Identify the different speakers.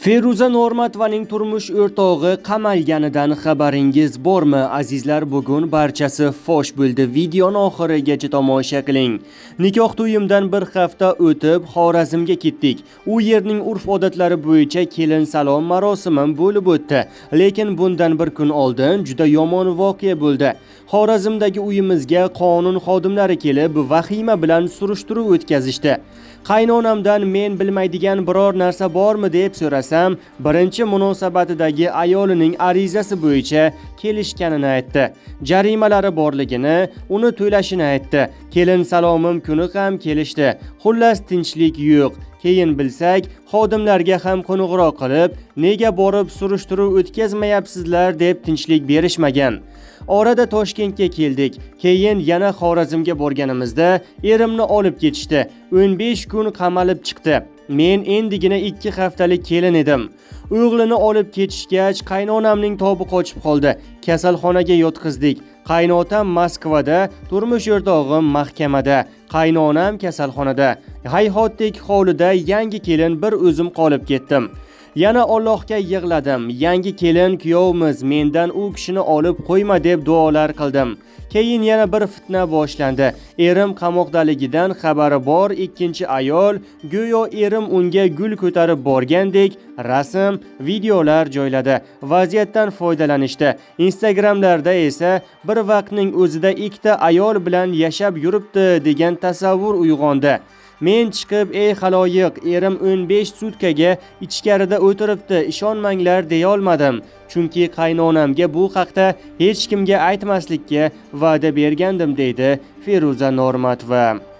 Speaker 1: Feruza Normatovaning turmush o'rtog'i qamalganidan xabaringiz bormi? Azizlar, bugun barchasi fosh bo'ldi. Videoni oxirigacha tomosha qiling. Nikoh to'yimdan bir hafta o'tib Xorazmga ketdik. U yerning urf-odatlari bo'yicha kelin salom marosimi bo'lib o'tdi. Lekin bundan bir kun oldin juda yomon voqea bo'ldi. Xorazmdagi uyimizga qonun xodimlari kelib, vahima bilan surishtiruv o'tkazishdi. Qaynonamdan men bilmaydigan biror narsa bormi deb so'rasam, birinchi munosabatidagi ayolining arizasi bo'yicha kelishganini aytdi. Jarimalari borligini, uni to'lashini aytdi. Kelin salomim kuni ham kelishdi. Xullas tinchlik yo'q. Keyin bilsak, xodimlarga ham qo'ng'iroq qilib, nega borib surishtiruv o'tkazmayapsizlar deb tinchlik berishmagan. Orada Toshkentga keldik. Keyin yana Xorazmga borganimizda erimni olib ketishdi. 15 kun qamalib chiqdi. Men endigina 2 haftalik kelin edim. O'g'lini olib ketishgach, qaynonamning tobi qochib qoldi. Kasalxonaga yotqizdik. Qaynotam Moskvada, turmush o'rtog'im mahkamada, qaynonam kasalxonada. Hayhotdek hovlida yangi kelin bir o'zim qolib ketdim. Yana Allohga yig'ladim. Yangi kelin kuyovimiz, mendan u kishini olib qo'yma deb duolar qildim. Keyin yana bir fitna boshlandi. Erim qamoqdaligidan xabari bor ikkinchi ayol, go'yo erim unga gul ko'tarib borgandek rasm, videolar joyladi. Vaziyatdan foydalanishdi. Instagramlarda esa bir vaqtning o'zida ikkita ayol bilan yashab yuribdi degan tasavvur uyg'ondi. Men chiqib, ey xaloyiq, erim 15 sutkaga ichkarida o'tiribdi, ishonmanglar deya olmadim. Chunki qaynonamga bu haqda hech kimga aytmaslikka va'da bergandim, deydi Feruza Normatova.